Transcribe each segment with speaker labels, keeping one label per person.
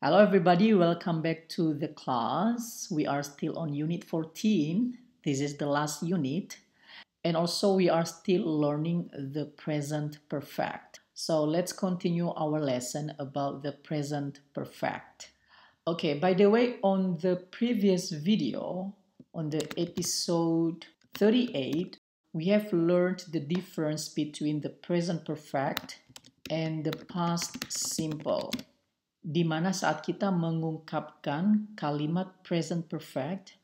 Speaker 1: Hello everybody, welcome back to the class. We are still on unit 14. This is the last unit. And also we are still learning the present perfect. So let's continue our lesson about the present perfect. Okay, by the way, on the previous video, on the episode 38, we have learned the difference between the present perfect and the past simple. Di mana saat kita mengungkapkan kalimat present perfect,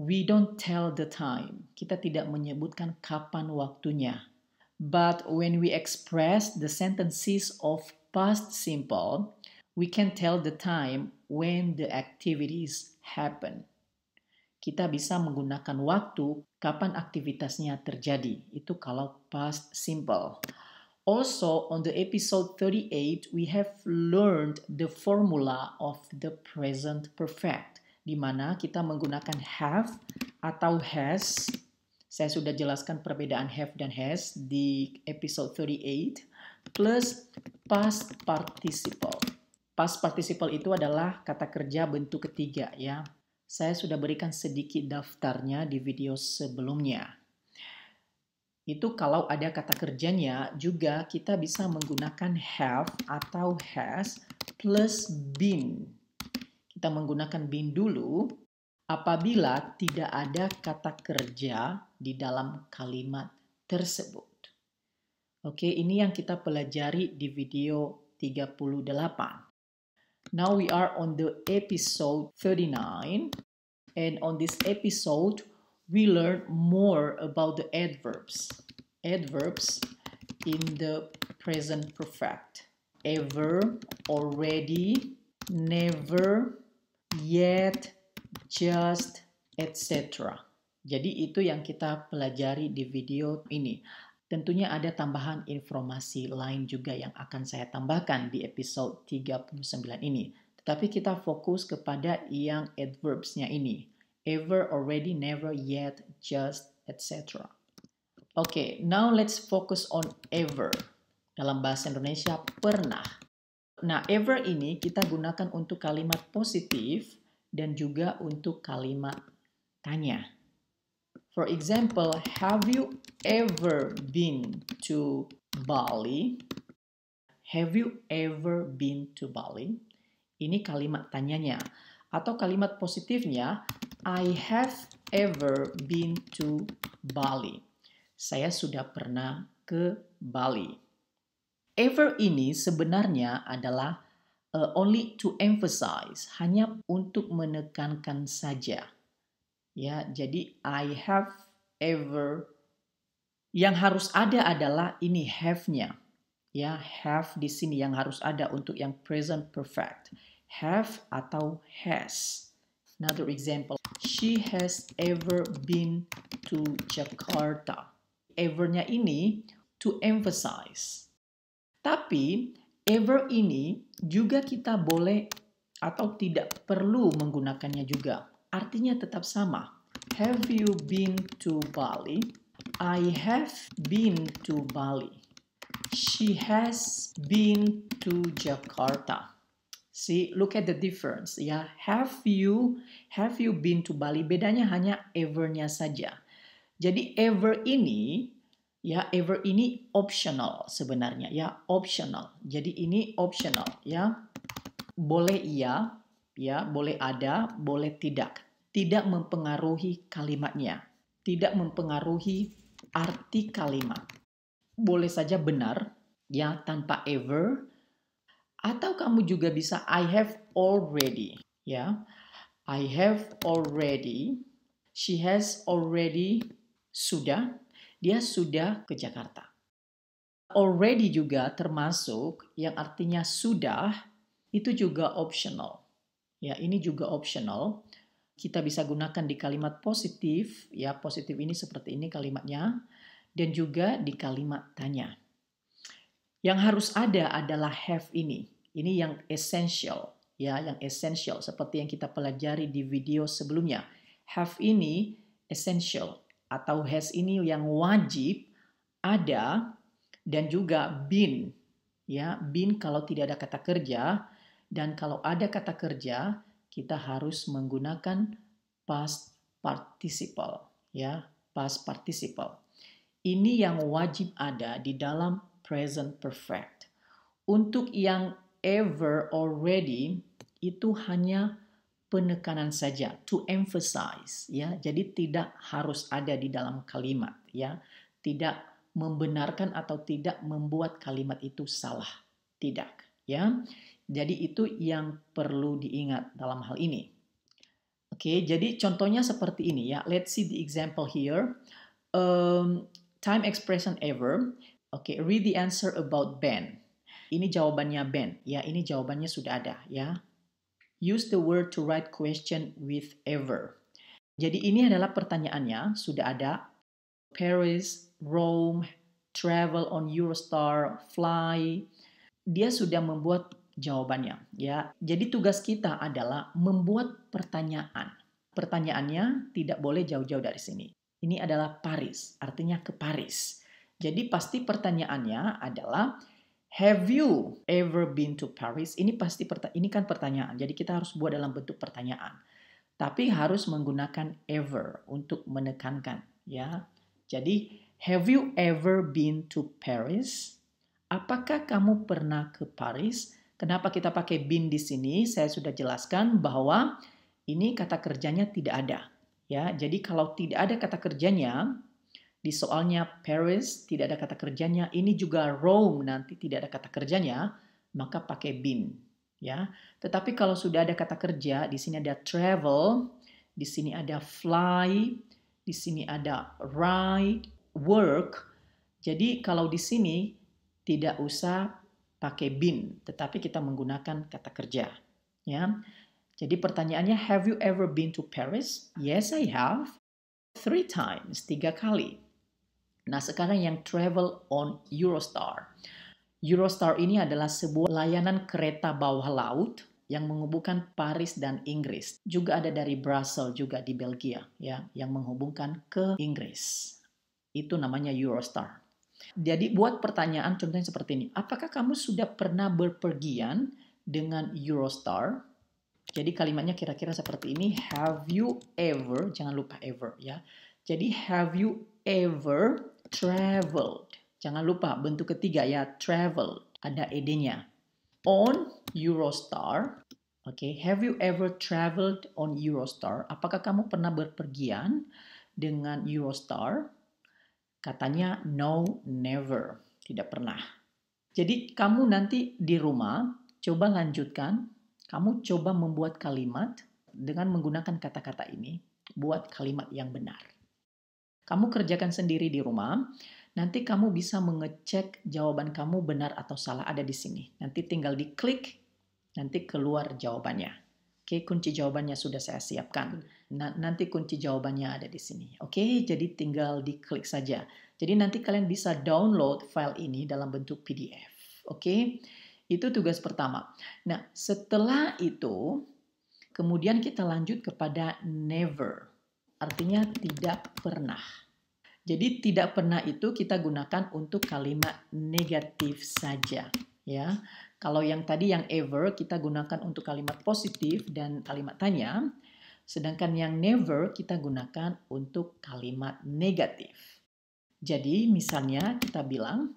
Speaker 1: we don't tell the time. Kita tidak menyebutkan kapan waktunya. But when we express the sentences of past simple, we can tell the time when the activities happen. Kita bisa menggunakan waktu kapan aktivitasnya terjadi. Itu kalau past simple. Also, on the episode 38, we have learned the formula of the present perfect, di mana kita menggunakan have atau has. Saya sudah jelaskan perbedaan have dan has di episode 38, plus past participle. Past participle itu adalah kata kerja bentuk ketiga ya. Saya sudah berikan sedikit daftarnya di video sebelumnya. Itu kalau ada kata kerjanya juga kita bisa menggunakan have atau has plus been. Kita menggunakan been dulu apabila tidak ada kata kerja di dalam kalimat tersebut. Oke, ini yang kita pelajari di video 38. Now we are on the episode 39 and on this episode we learn more about the adverbs. Adverbs in the present perfect. Ever, already, never, yet, just, etc. Jadi itu yang kita pelajari di video ini. Tentunya ada tambahan informasi lain juga yang akan saya tambahkan di episode 39 ini. Tetapi kita fokus kepada yang adverbs-nya ini. Ever, already, never, yet, just, etc. Okay, now let's focus on ever. Dalam bahasa Indonesia, pernah. Nah, ever ini kita gunakan untuk kalimat positif dan juga untuk kalimat tanya. For example, have you ever been to Bali? Have you ever been to Bali? Ini kalimat tanyanya. Atau kalimat positifnya, I have ever been to Bali. Saya sudah pernah ke Bali. Ever ini sebenarnya adalah only to emphasize, hanya untuk menekankan saja. Ya, jadi I have ever. Yang harus ada adalah ini have-nya. Ya, have di sini yang harus ada untuk yang present perfect. Have atau has. Another example, she has ever been to Jakarta. Ever-nya ini to emphasize. Tapi ever ini juga kita boleh atau tidak perlu menggunakannya juga. Artinya tetap sama. Have you been to Bali? I have been to Bali. She has been to Jakarta. See, look at the difference ya. Have you been to Bali? Bedanya hanya ever-nya saja. Jadi ever ini optional sebenarnya ya, optional. Jadi ini optional ya. Boleh iya, ya, boleh ada, boleh tidak. Tidak mempengaruhi kalimatnya. Tidak mempengaruhi arti kalimat. Boleh saja benar ya tanpa ever. Atau kamu juga bisa I have already, ya. I have already. She has already. Sudah. Dia sudah ke Jakarta. Already juga termasuk yang artinya sudah. Itu juga optional. Ya, ini juga optional. Kita bisa gunakan di kalimat positif. Ya, positif ini seperti ini kalimatnya. Dan juga di kalimat tanya. Yang harus ada adalah have ini. Ini yang essential, ya, yang essential seperti yang kita pelajari di video sebelumnya. Have ini essential atau has ini yang wajib ada dan juga been. Ya, been kalau tidak ada kata kerja Dan kalau ada kata kerja, kita harus menggunakan past participle, ya, past participle. Ini yang wajib ada di dalam present perfect. Untuk yang ever, already, itu hanya penekanan saja, to emphasize, ya. Jadi tidak harus ada di dalam kalimat, ya. Tidak membenarkan atau tidak membuat kalimat itu salah. Tidak, ya. Jadi itu yang perlu diingat dalam hal ini. Oke, jadi contohnya seperti ini ya. Let's see the example here. Time expression ever. Oke, read the answer about Ben. Ini jawabannya Ben, ya. Ini jawabannya sudah ada, ya. Use the word to write question with ever. Jadi ini adalah pertanyaannya, sudah ada. Paris, Rome, travel on Eurostar, fly. Dia sudah membuat jawabannya, ya. Jadi tugas kita adalah membuat pertanyaan. Pertanyaannya tidak boleh jauh-jauh dari sini. Ini adalah Paris, artinya ke Paris. Jadi pasti pertanyaannya adalah have you ever been to Paris? Ini pasti ini kan pertanyaan. Jadi kita harus buat dalam bentuk pertanyaan. Tapi harus menggunakan ever untuk menekankan, ya. Jadi have you ever been to Paris? Apakah kamu pernah ke Paris? Kenapa kita pakai been di sini? Saya sudah jelaskan bahwa ini kata kerjanya tidak ada, ya. Jadi kalau tidak ada kata kerjanya, di soalnya Paris tidak ada kata kerjanya, ini juga Rome nanti tidak ada kata kerjanya, maka pakai been, ya. Tetapi kalau sudah ada kata kerja, di sini ada travel, di sini ada fly, di sini ada ride, work. Jadi kalau di sini tidak usah pakai been, tetapi kita menggunakan kata kerja, ya. Jadi pertanyaannya, have you ever been to Paris? Yes, I have. 3 times, 3 kali. Nah, sekarang yang travel on Eurostar. Eurostar ini adalah sebuah layanan kereta bawah laut yang menghubungkan Paris dan Inggris. Juga ada dari Brussels juga di Belgia, ya, yang menghubungkan ke Inggris. Itu namanya Eurostar. Jadi buat pertanyaan contohnya seperti ini. Apakah kamu sudah pernah berpergian dengan Eurostar? Jadi kalimatnya kira-kira seperti ini. Have you ever, jangan lupa ever, ya. Jadi have you ever traveled? Jangan lupa bentuk ketiga ya, travel, ada ed-nya. On Eurostar. Oke, have you ever traveled on Eurostar? Apakah kamu pernah berpergian dengan Eurostar? Katanya no, never, tidak pernah. Jadi kamu nanti di rumah coba lanjutkan, kamu coba membuat kalimat dengan menggunakan kata-kata ini, buat kalimat yang benar. Kamu kerjakan sendiri di rumah, nanti kamu bisa mengecek jawaban kamu benar atau salah ada di sini. Nanti tinggal diklik, nanti keluar jawabannya. Oke, kunci jawabannya sudah saya siapkan. Nanti kunci jawabannya ada di sini. Oke, jadi tinggal diklik saja. Jadi nanti kalian bisa download file ini dalam bentuk PDF. Oke, itu tugas pertama. Nah, setelah itu, kemudian kita lanjut kepada never. Artinya tidak pernah. Jadi tidak pernah itu kita gunakan untuk kalimat negatif saja, ya. Kalau yang tadi yang ever kita gunakan untuk kalimat positif dan kalimat tanya, sedangkan yang never kita gunakan untuk kalimat negatif. Jadi misalnya kita bilang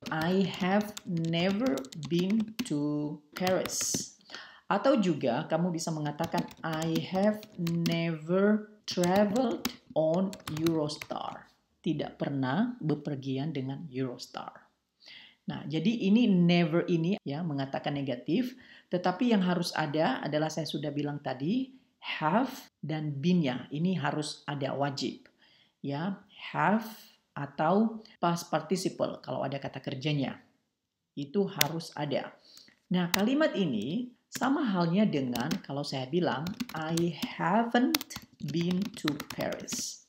Speaker 1: I have never been to Paris. Atau juga kamu bisa mengatakan I have never traveled on Eurostar. Tidak pernah bepergian dengan Eurostar. Nah, jadi ini never ini ya mengatakan negatif, tetapi yang harus ada adalah saya sudah bilang tadi have dan been-nya. Ini harus ada wajib. Ya, have atau past participle kalau ada kata kerjanya. Itu harus ada. Nah, kalimat ini sama halnya dengan kalau saya bilang I haven't been to Paris.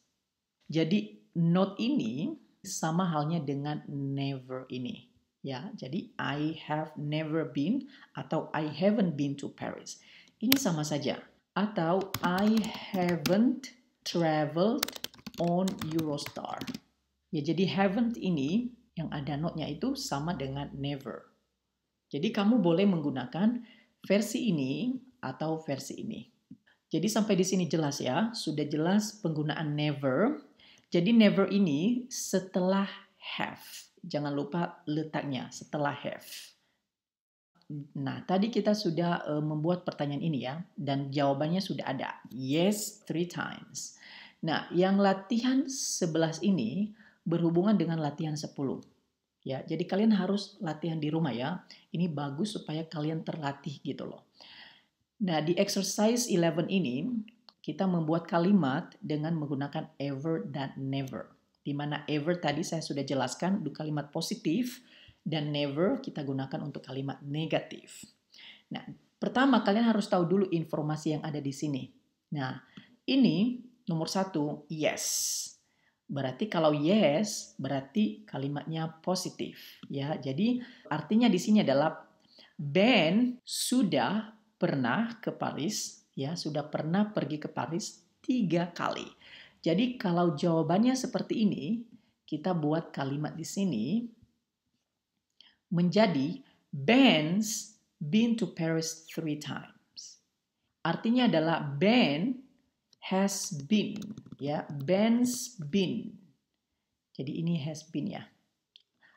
Speaker 1: Jadi not ini sama halnya dengan never ini. Ya, jadi I have never been atau I haven't been to Paris. Ini sama saja. Atau I haven't traveled on Eurostar. Ya, jadi haven't ini yang ada not-nya itu sama dengan never. Jadi kamu boleh menggunakan versi ini atau versi ini. Jadi sampai di sini jelas ya, sudah jelas penggunaan never. Jadi never ini setelah have. Jangan lupa letaknya setelah have. Nah, tadi kita sudah membuat pertanyaan ini ya, dan jawabannya sudah ada. Yes, 3 times. Nah, yang latihan 11 ini berhubungan dengan latihan 10. Ya, jadi kalian harus latihan di rumah ya. Ini bagus supaya kalian terlatih gitu loh. Nah, di exercise 11 ini kita membuat kalimat dengan menggunakan ever dan never. Di mana ever tadi saya sudah jelaskan untuk kalimat positif dan never kita gunakan untuk kalimat negatif. Nah, pertama kalian harus tahu dulu informasi yang ada di sini. Nah, ini nomor 1, yes. Berarti kalau yes, berarti kalimatnya positif ya. Jadi artinya di sini adalah Ben sudah pernah ke Paris ya, sudah pernah pergi ke Paris 3 kali. Jadi kalau jawabannya seperti ini, kita buat kalimat di sini menjadi Ben's been to Paris 3 times. Artinya adalah Ben has been ya, Ben's been. Jadi ini has been ya.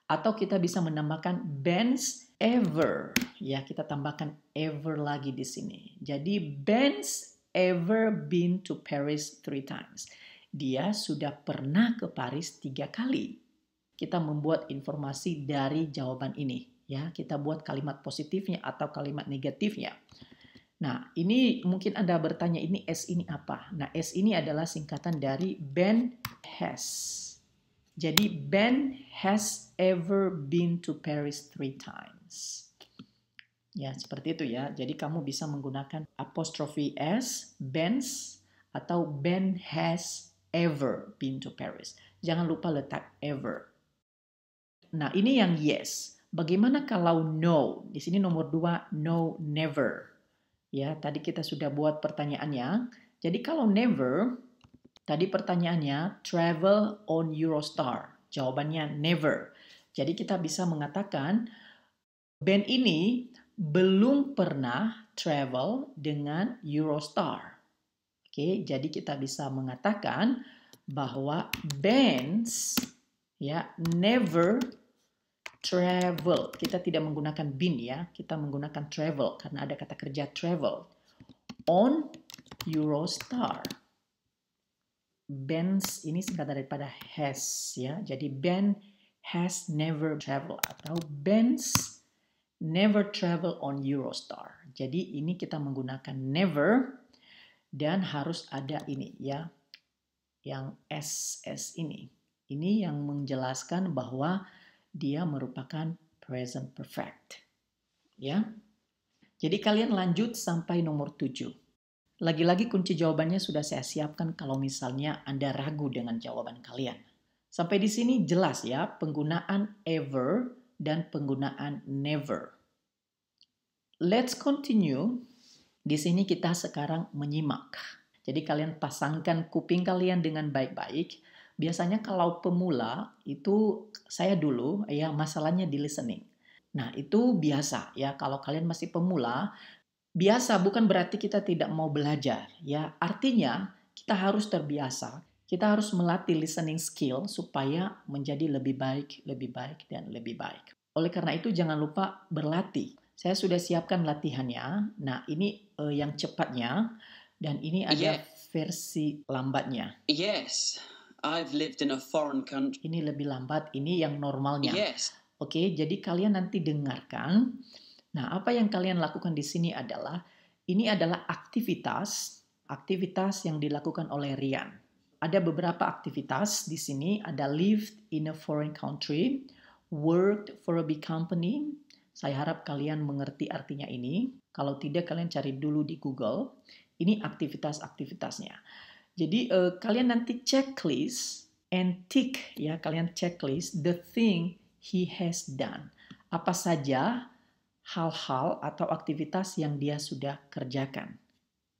Speaker 1: Atau kita bisa menambahkan Ben's ever ya, kita tambahkan ever lagi di sini. Jadi Ben's ever been to Paris 3 times. Dia sudah pernah ke Paris 3 kali. Kita membuat informasi dari jawaban ini ya, kita buat kalimat positifnya atau kalimat negatifnya. Nah, ini mungkin Anda bertanya ini S ini apa? Nah, S ini adalah singkatan dari Ben has. Jadi Ben has ever been to Paris 3 times. Ya, seperti itu ya. Jadi kamu bisa menggunakan apostrophe S, Ben's, atau Ben has ever been to Paris. Jangan lupa letak ever. Nah, ini yang yes. Bagaimana kalau no? Di sini nomor 2, no, never. Ya, tadi kita sudah buat pertanyaannya. Jadi kalau never, tadi pertanyaannya travel on Eurostar. Jawabannya never. Jadi kita bisa mengatakan Ben ini belum pernah travel dengan Eurostar. Oke, jadi kita bisa mengatakan bahwa Ben's ya never travel. Kita tidak menggunakan been ya, kita menggunakan travel karena ada kata kerja travel on Eurostar. Ben's ini singkatan daripada has ya. Jadi Ben has never travel atau Ben's never travel on Eurostar. Jadi ini kita menggunakan never dan harus ada ini ya. Yang SS ini. Ini yang menjelaskan bahwa dia merupakan present perfect. Ya. Jadi kalian lanjut sampai nomor 7. Lagi-lagi kunci jawabannya sudah saya siapkan kalau misalnya Anda ragu dengan jawaban kalian. Sampai di sini jelas ya penggunaan ever dan penggunaan never. Let's continue. Di sini kita sekarang menyimak. Jadi kalian pasangkan kuping kalian dengan baik-baik. Biasanya kalau pemula itu saya dulu ya masalahnya di listening. Nah itu biasa ya kalau kalian masih pemula. Biasa bukan berarti kita tidak mau belajar ya. Artinya kita harus terbiasa. Kita harus melatih listening skill supaya menjadi lebih baik, dan lebih baik. Oleh karena itu jangan lupa berlatih. Saya sudah siapkan latihannya. Nah ini yang cepatnya dan ini ada versi lambatnya.
Speaker 2: Yes, I've lived in a foreign country.
Speaker 1: Ini lebih lambat, ini yang normalnya.
Speaker 2: Yes.
Speaker 1: Oke, jadi kalian nanti dengarkan. Nah, apa yang kalian lakukan di sini adalah ini adalah aktivitas yang dilakukan oleh Rian. Ada beberapa aktivitas di sini, ada lived in a foreign country, worked for a big company. Saya harap kalian mengerti artinya ini. Kalau tidak, kalian cari dulu di Google. Ini aktivitas-aktivitasnya. Jadi kalian nanti checklist and tick ya, kalian checklist the thing he has done. Apa saja hal-hal atau aktivitas yang dia sudah kerjakan.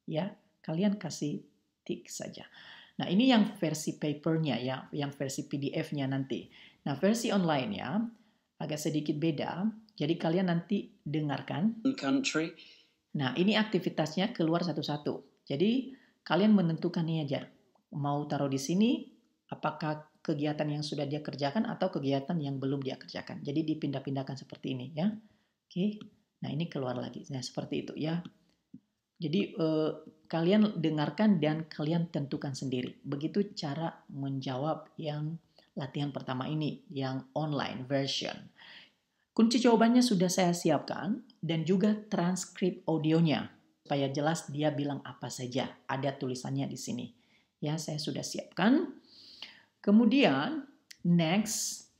Speaker 1: Ya, kalian kasih tick saja. Nah, ini yang versi papernya ya, yang versi PDF-nya nanti. Nah, versi online-nya agak sedikit beda. Jadi kalian nanti dengarkan.
Speaker 2: Country.
Speaker 1: Nah, ini aktivitasnya keluar satu-satu. Jadi, kalian menentukan ini aja. Mau taruh di sini, apakah kegiatan yang sudah dia kerjakan atau kegiatan yang belum dia kerjakan. Jadi, dipindah-pindahkan seperti ini ya. Oke. Nah, ini keluar lagi. Nah, seperti itu ya. Jadi, kalian dengarkan dan kalian tentukan sendiri. Begitu cara menjawab yang latihan pertama ini, yang online version. Kunci jawabannya sudah saya siapkan dan juga transkrip audionya supaya jelas dia bilang apa saja. Ada tulisannya di sini. Ya, saya sudah siapkan. Kemudian next,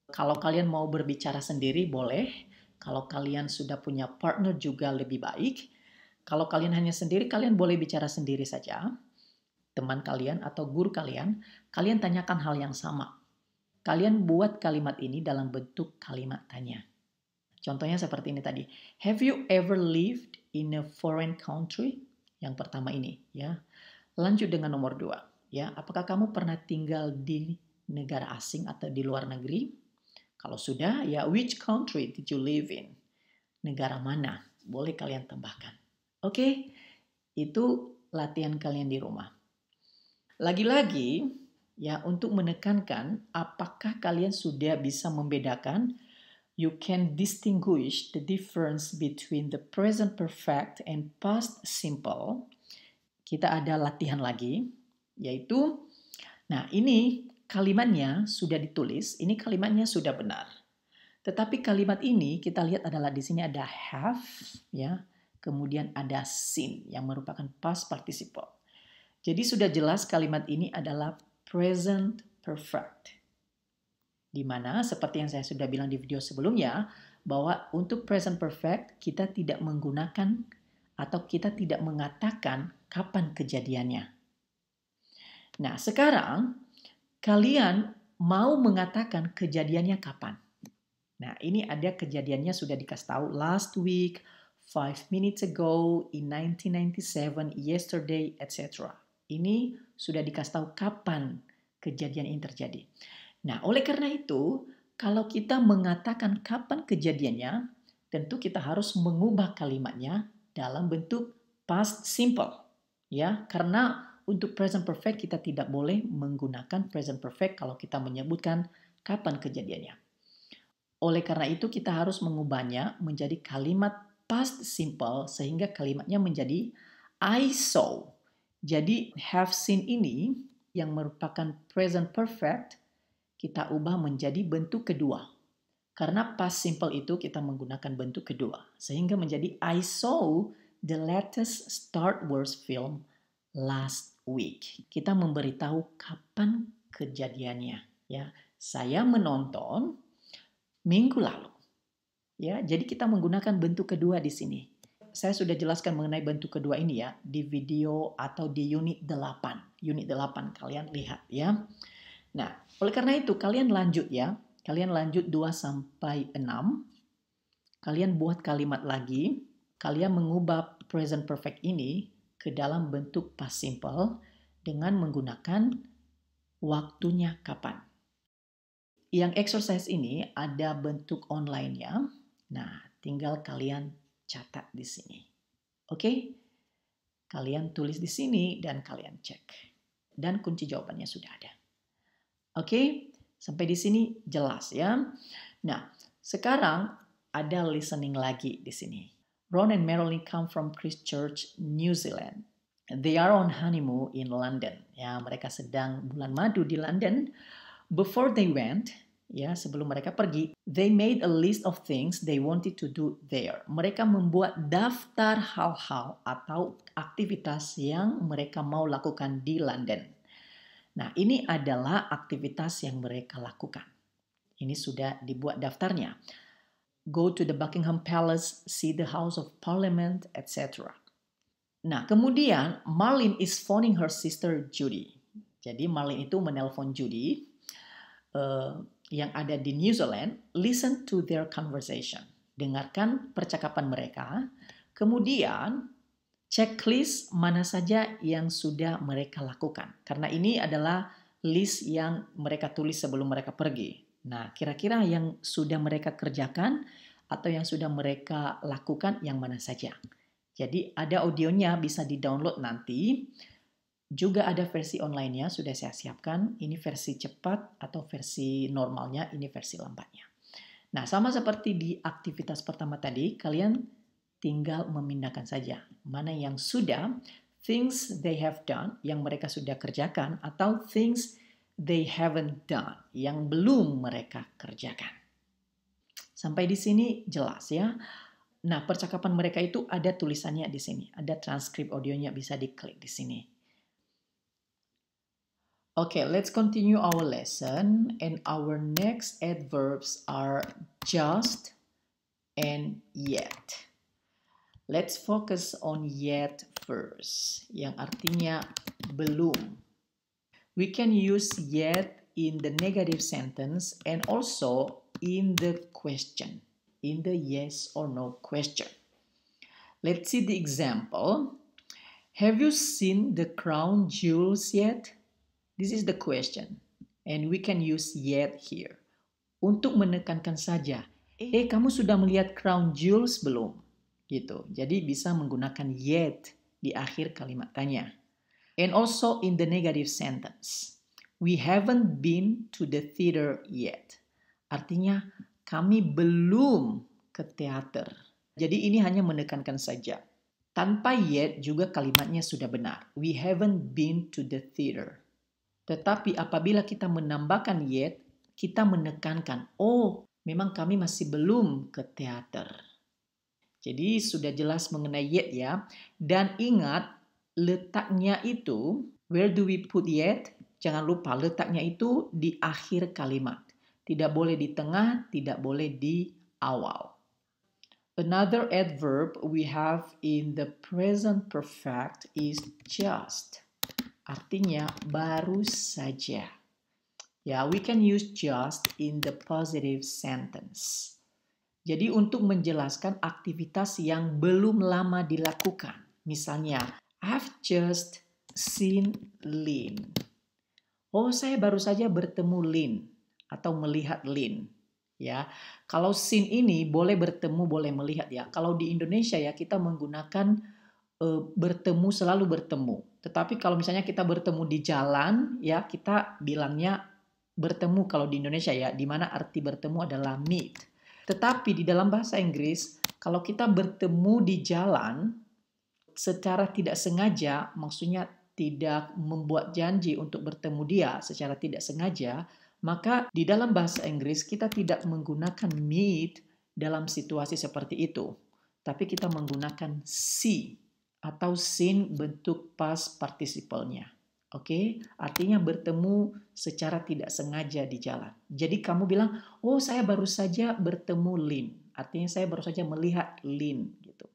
Speaker 1: kalau kalian mau berbicara sendiri boleh. Kalau kalian sudah punya partner juga lebih baik. Kalau kalian hanya sendiri, kalian boleh bicara sendiri saja. Teman kalian atau guru kalian tanyakan hal yang sama. Kalian buat kalimat ini dalam bentuk kalimat tanya. Contohnya seperti ini tadi. Have you ever lived in a foreign country? Yang pertama ini, ya. Lanjut dengan nomor 2, ya. Apakah kamu pernah tinggal di negara asing atau di luar negeri? Kalau sudah, ya, which country did you live in? Negara mana? Boleh kalian tambahkan. Oke, itu latihan kalian di rumah. Lagi-lagi, ya, untuk menekankan apakah kalian sudah bisa membedakan, you can distinguish the difference between the present perfect and past simple. Kita ada latihan lagi, yaitu, nah ini kalimatnya sudah ditulis, ini kalimatnya sudah benar. Tetapi kalimat ini kita lihat adalah di sini ada have, ya, kemudian ada seen yang merupakan past participle. Jadi sudah jelas kalimat ini adalah present perfect. Di mana seperti yang saya sudah bilang di video sebelumnya, bahwa untuk present perfect kita tidak menggunakan atau kita tidak mengatakan kapan kejadiannya. Nah, sekarang kalian mau mengatakan kejadiannya kapan. Nah, ini ada kejadiannya sudah dikasih tahu last week, 5 minutes ago, in 1997, yesterday, etc. Ini sudah dikasih tahu kapan kejadian ini terjadi. Nah, oleh karena itu, kalau kita mengatakan kapan kejadiannya, tentu kita harus mengubah kalimatnya dalam bentuk past simple. Ya, karena untuk present perfect kita tidak boleh menggunakan present perfect kalau kita menyebutkan kapan kejadiannya. Oleh karena itu kita harus mengubahnya menjadi kalimat past simple sehingga kalimatnya menjadi I saw. Jadi have seen ini yang merupakan present perfect kita ubah menjadi bentuk kedua. Karena past simple itu kita menggunakan bentuk kedua. Sehingga menjadi I saw the latest Star Wars film last week. Kita memberitahu kapan kejadiannya. Ya, saya menonton minggu lalu. Ya, jadi kita menggunakan bentuk kedua di sini. Saya sudah jelaskan mengenai bentuk kedua ini ya di video atau di unit 8. Unit 8 kalian lihat ya. Nah, oleh karena itu kalian lanjut ya. Kalian lanjut 2 sampai 6. Kalian buat kalimat lagi. Kalian mengubah present perfect ini ke dalam bentuk past simple dengan menggunakan waktunya kapan. Yang exercise ini ada bentuk online-nya. Nah, tinggal kalian catat di sini. Oke? Kalian tulis di sini dan kalian cek. Dan kunci jawabannya sudah ada. Oke, sampai di sini jelas ya. Nah, sekarang ada listening lagi di sini. Ron and Marilyn come from Christchurch, New Zealand. They are on honeymoon in London. Ya, mereka sedang bulan madu di London. Before they went, ya, sebelum mereka pergi, they made a list of things they wanted to do there. Mereka membuat daftar hal-hal atau aktivitas yang mereka mau lakukan di London. Nah, ini adalah aktivitas yang mereka lakukan. Ini sudah dibuat daftarnya. Go to the Buckingham Palace, see the House of Parliament, etc. Nah, kemudian Marlene is phoning her sister Judy. Jadi Marlene itu menelpon Judy yang ada di New Zealand. Listen to their conversation. Dengarkan percakapan mereka. Kemudian checklist mana saja yang sudah mereka lakukan. Karena ini adalah list yang mereka tulis sebelum mereka pergi. Nah, kira-kira yang sudah mereka kerjakan atau yang sudah mereka lakukan yang mana saja. Jadi ada audionya, bisa di-download nanti. Juga ada versi online-nya, sudah saya siapkan. Ini versi cepat atau versi normalnya, ini versi lambatnya. Nah, sama seperti di aktivitas pertama tadi, kalian tinggal memindahkan saja. Mana yang sudah, things they have done, yang mereka sudah kerjakan, atau things they haven't done, yang belum mereka kerjakan. Sampai di sini jelas ya. Nah, percakapan mereka itu ada tulisannya di sini. Ada transkrip audionya, bisa diklik di sini. Okay, let's continue our lesson. And our next adverbs are just and yet. Let's focus on yet first, yang artinya belum. We can use yet in the negative sentence and also in the question, in the yes or no question. Let's see the example. Have you seen the crown jewels yet? This is the question. And we can use yet here. Untuk menekankan saja, kamu sudah melihat crown jewels belum? Gitu. Jadi bisa menggunakan yet di akhir kalimat tanya. And also in the negative sentence. We haven't been to the theater yet. Artinya kami belum ke teater. Jadi ini hanya menekankan saja. Tanpa yet juga kalimatnya sudah benar. We haven't been to the theater. Tetapi apabila kita menambahkan yet, kita menekankan, oh memang kami masih belum ke teater. Jadi sudah jelas mengenai yet ya. Dan ingat, letaknya itu, where do we put yet? Jangan lupa letaknya itu di akhir kalimat. Tidak boleh di tengah, tidak boleh di awal. Another adverb we have in the present perfect is just. Artinya baru saja. Ya, we can use just in the positive sentence. Jadi untuk menjelaskan aktivitas yang belum lama dilakukan. Misalnya, I've just seen Lynn. Oh, saya baru saja bertemu Lynn atau melihat Lynn. Ya, kalau seen ini boleh bertemu, boleh melihat ya. Kalau di Indonesia ya kita menggunakan bertemu, selalu bertemu. Tetapi kalau misalnya kita bertemu di jalan, ya kita bilangnya bertemu kalau di Indonesia ya, di mana arti bertemu adalah meet. Tetapi di dalam bahasa Inggris, kalau kita bertemu di jalan, secara tidak sengaja, maksudnya tidak membuat janji untuk bertemu dia secara tidak sengaja, maka di dalam bahasa Inggris kita tidak menggunakan meet dalam situasi seperti itu. Tapi kita menggunakan see. Atau seen bentuk past participle-nya. Oke? Artinya bertemu secara tidak sengaja di jalan. Jadi kamu bilang, oh saya baru saja bertemu Lynn. Artinya saya baru saja melihat Lynn. Gitu.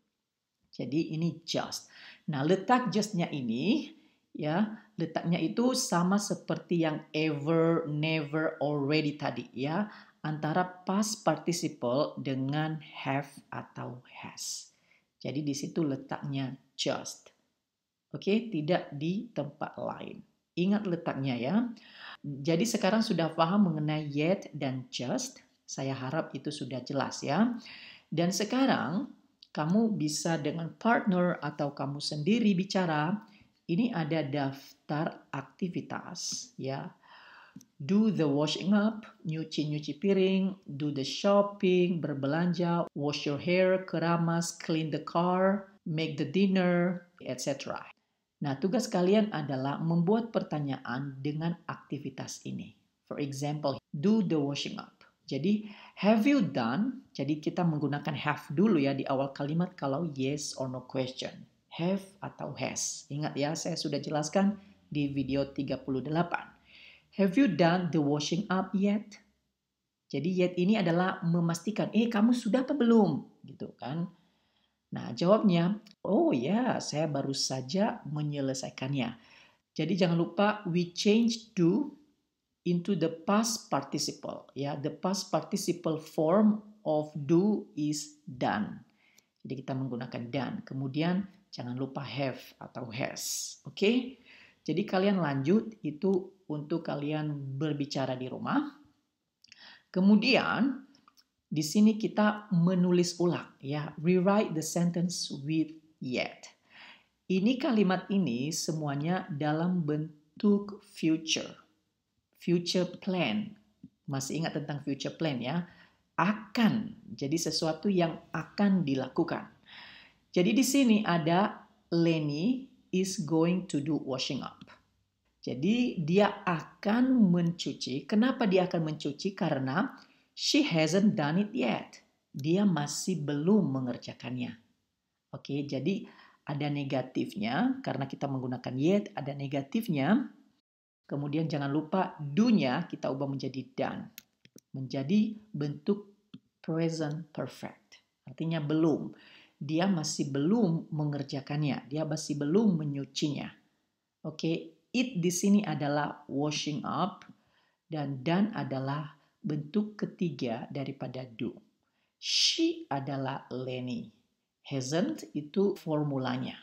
Speaker 1: Jadi ini just. Nah letak just-nya ini, ya letaknya itu sama seperti yang ever, never, already tadi. Ya, antara past participle dengan have atau has. Jadi di situ letaknya just. Oke, tidak di tempat lain. Ingat letaknya ya. Jadi sekarang sudah paham mengenai yet dan just. Saya harap itu sudah jelas ya. Dan sekarang kamu bisa dengan partner atau kamu sendiri bicara. Ini ada daftar aktivitas ya. Do the washing up, nyuci piring, do the shopping, berbelanja, wash your hair, keramas, clean the car, make the dinner, etc. Nah, tugas kalian adalah membuat pertanyaan dengan aktivitas ini. For example, do the washing up. Jadi, have you done? Jadi kita menggunakan have dulu ya di awal kalimat kalau yes or no question. Have atau has. Ingat ya, saya sudah jelaskan di video 38. Have you done the washing up yet? Jadi yet ini adalah memastikan, kamu sudah apa belum? Gitu kan. Nah jawabnya, oh ya saya baru saja menyelesaikannya. Jadi jangan lupa we change do into the past participle. Ya, the past participle form of do is done. Jadi kita menggunakan done. Kemudian jangan lupa have atau has. Oke? Jadi kalian lanjut itu untuk kalian berbicara di rumah. Kemudian di sini kita menulis ulang ya, rewrite the sentence with yet. Ini kalimat ini semuanya dalam bentuk future. Future plan. Masih ingat tentang future plan ya? Akan. Jadi sesuatu yang akan dilakukan. Jadi di sini ada Lenny is going to do washing up. Jadi dia akan mencuci. Kenapa dia akan mencuci? Karena she hasn't done it yet. Dia masih belum mengerjakannya. Oke, jadi ada negatifnya karena kita menggunakan yet, ada negatifnya. Kemudian jangan lupa do-nya kita ubah menjadi done. Menjadi bentuk present perfect. Artinya belum. Dia masih belum mengerjakannya. Dia masih belum menyucinya. Oke, it di sini adalah washing up dan done adalah bentuk ketiga daripada do. She adalah Lenny. Hasn't itu formulanya.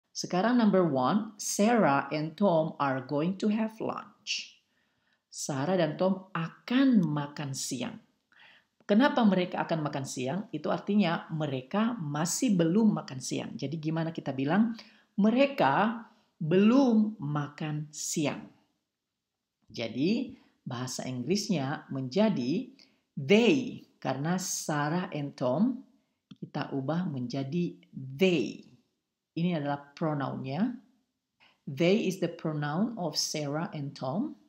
Speaker 1: Sekarang number 1, Sarah and Tom are going to have lunch. Sarah dan Tom akan makan siang. Kenapa mereka akan makan siang? Itu artinya mereka masih belum makan siang. Jadi gimana kita bilang? Mereka belum makan siang. Jadi bahasa Inggrisnya menjadi they. Karena Sarah and Tom kita ubah menjadi they. Ini adalah pronounnya. They is the pronoun of Sarah and Tom.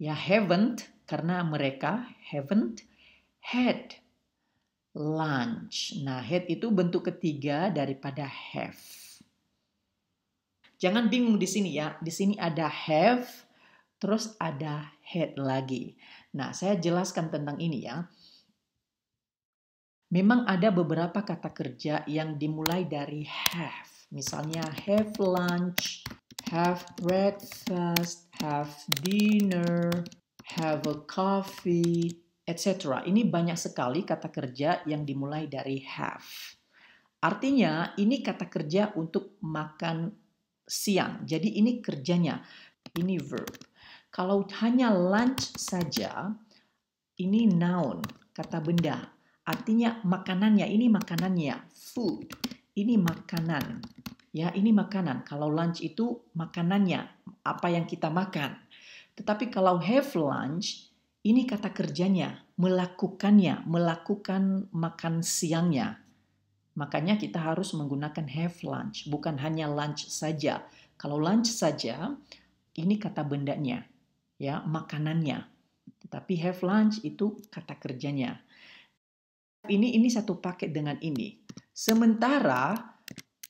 Speaker 1: Ya, haven't, karena mereka haven't had lunch. Nah, had itu bentuk ketiga daripada have. Jangan bingung di sini ya. Di sini ada have, terus ada had lagi. Nah, saya jelaskan tentang ini ya. Memang ada beberapa kata kerja yang dimulai dari have. Misalnya have lunch, have breakfast, have dinner, have a coffee, etc. Ini banyak sekali kata kerja yang dimulai dari have. Artinya ini kata kerja untuk makan siang. Jadi ini kerjanya, ini verb. Kalau hanya lunch saja, ini noun, kata benda. Artinya makanannya, ini makanannya, food. Ini makanan. Ya, ini makanan. Kalau lunch itu makanannya, apa yang kita makan. Tetapi kalau have lunch, ini kata kerjanya, melakukannya, melakukan makan siangnya. Makanya kita harus menggunakan have lunch, bukan hanya lunch saja. Kalau lunch saja, ini kata bendanya, ya, makanannya. Tetapi have lunch itu kata kerjanya. Ini satu paket dengan ini. Sementara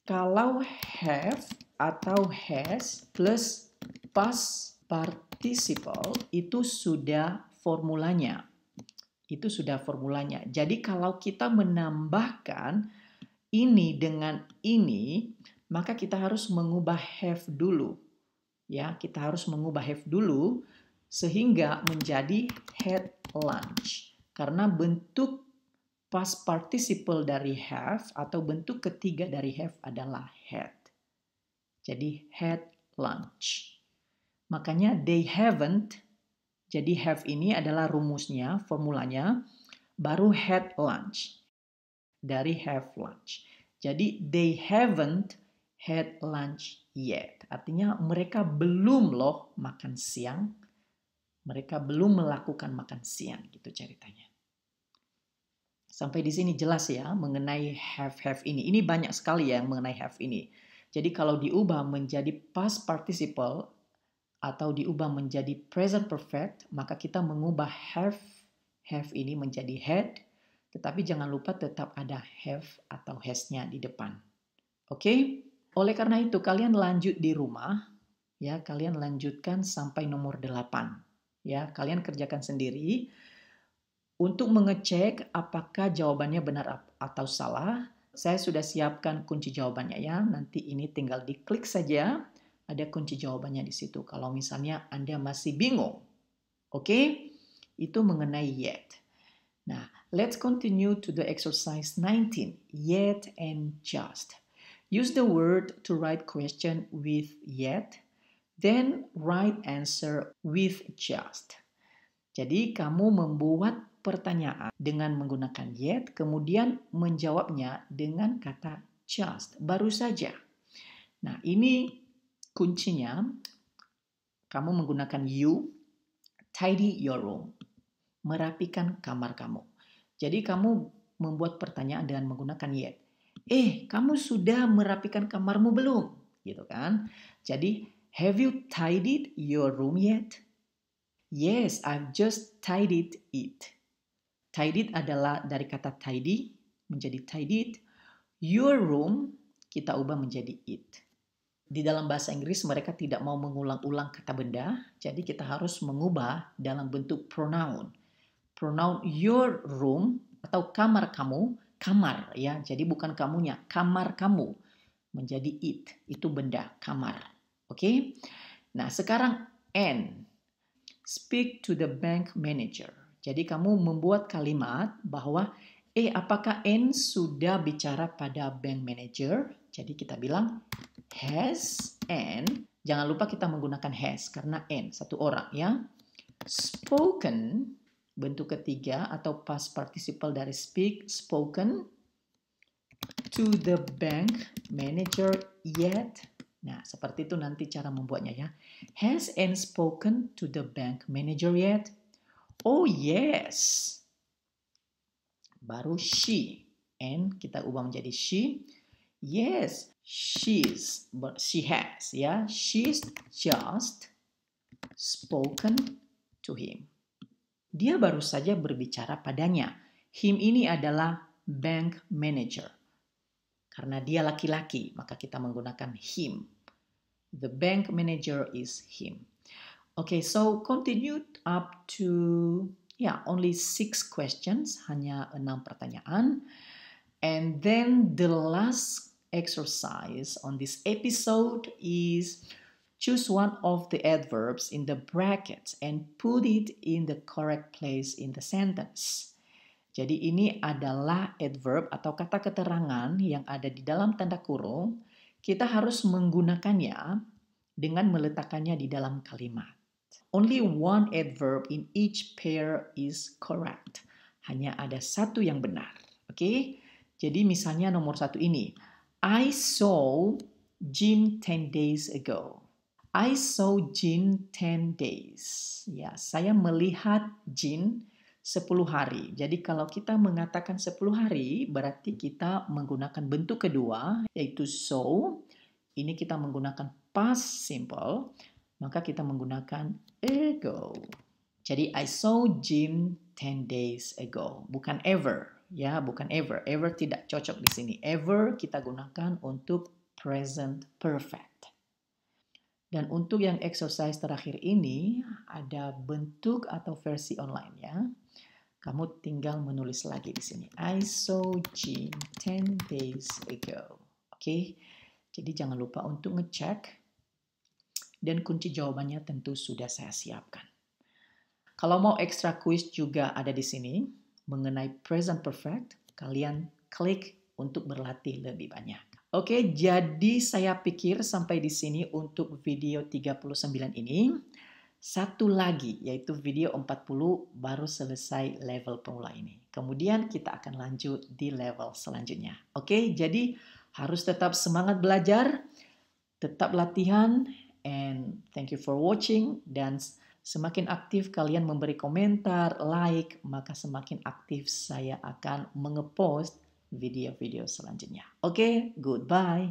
Speaker 1: kalau have atau has plus past participle itu sudah formulanya. Itu sudah formulanya. Jadi kalau kita menambahkan ini dengan ini, maka kita harus mengubah have dulu. Ya, kita harus mengubah have dulu sehingga menjadi had lunch. Karena bentuk past participle dari have atau bentuk ketiga dari have adalah had. Jadi had lunch. Makanya they haven't. Jadi have ini adalah rumusnya, formulanya. Baru had lunch. Dari have lunch. Jadi they haven't had lunch yet. Artinya mereka belum loh makan siang. Mereka belum melakukan makan siang. Gitu ceritanya. Sampai di sini jelas ya mengenai have ini. Ini banyak sekali ya yang mengenai have ini. Jadi kalau diubah menjadi past participle atau diubah menjadi present perfect, maka kita mengubah have ini menjadi had, tetapi jangan lupa tetap ada have atau has-nya di depan. Oke? Oleh karena itu kalian lanjut di rumah, ya, kalian lanjutkan sampai nomor 8. Ya, kalian kerjakan sendiri. Untuk mengecek apakah jawabannya benar atau salah, saya sudah siapkan kunci jawabannya ya. Nanti ini tinggal diklik saja, ada kunci jawabannya di situ. Kalau misalnya Anda masih bingung, oke? Itu mengenai yet. Nah, let's continue to the exercise 19, yet and just. Use the word to write question with yet, then write answer with just. Jadi kamu membuat pertanyaan dengan menggunakan yet, kemudian menjawabnya dengan kata Just, baru saja. Nah, ini kuncinya. Kamu menggunakan you, tidy your room. Merapikan kamar kamu. Jadi kamu membuat pertanyaan dengan menggunakan yet. Kamu sudah merapikan kamarmu belum? Gitu kan? Jadi, have you tidied your room yet? Yes, I've just tidied it. Tidied adalah dari kata tidy menjadi tidied. Your room kita ubah menjadi it. Di dalam bahasa Inggris mereka tidak mau mengulang-ulang kata benda, jadi kita harus mengubah dalam bentuk pronoun. Pronoun your room atau kamar kamu, kamar ya. Jadi bukan kamunya, kamar kamu menjadi it, itu benda, kamar. Oke? Nah, sekarang and. Speak to the bank manager. Jadi kamu membuat kalimat bahwa apakah N sudah bicara pada bank manager? Jadi kita bilang has N. Jangan lupa kita menggunakan has karena N satu orang ya. Spoken bentuk ketiga atau past participle dari speak, spoken to the bank manager yet. Nah, seperti itu nanti cara membuatnya ya. Has N spoken to the bank manager yet? Oh yes. Baru she. N kita ubah menjadi she. Yes, she has ya. She's just spoken to him. Dia baru saja berbicara padanya. Him ini adalah bank manager. Karena dia laki-laki, maka kita menggunakan him. The bank manager is him. Okay, so continue up to only 6 questions, hanya 6 pertanyaan. And then the last exercise on this episode is choose one of the adverbs in the brackets and put it in the correct place in the sentence. Jadi ini adalah adverb atau kata keterangan yang ada di dalam tanda kurung. Kita harus menggunakannya dengan meletakkannya di dalam kalimat. Only one adverb in each pair is correct. Hanya ada satu yang benar. Oke? Jadi misalnya nomor 1 ini. I saw Jim 10 days ago. I saw Jim 10 days. Ya, saya melihat Jin 10 hari. Jadi kalau kita mengatakan 10 hari, berarti kita menggunakan bentuk kedua, yaitu saw. Ini kita menggunakan past simple, maka kita menggunakan ago. Jadi I saw Jim 10 days ago. Bukan ever, ya, bukan ever. Ever tidak cocok di sini. Ever kita gunakan untuk present perfect. Dan untuk yang exercise terakhir ini, ada bentuk atau versi online ya. Kamu tinggal menulis lagi di sini. I saw Jim 10 days ago. Oke? Jadi jangan lupa untuk ngecek. Dan kunci jawabannya tentu sudah saya siapkan. Kalau mau extra quiz juga ada di sini. Mengenai present perfect, kalian klik untuk berlatih lebih banyak. Oke, jadi saya pikir sampai di sini untuk video 39 ini. Satu lagi, yaitu video 40 baru selesai level pemula ini. Kemudian kita akan lanjut di level selanjutnya. Oke, jadi harus tetap semangat belajar, tetap latihan, and thank you for watching. Dan semakin aktif kalian memberi komentar, like, maka semakin aktif saya akan mengepost video-video selanjutnya. Oke, goodbye.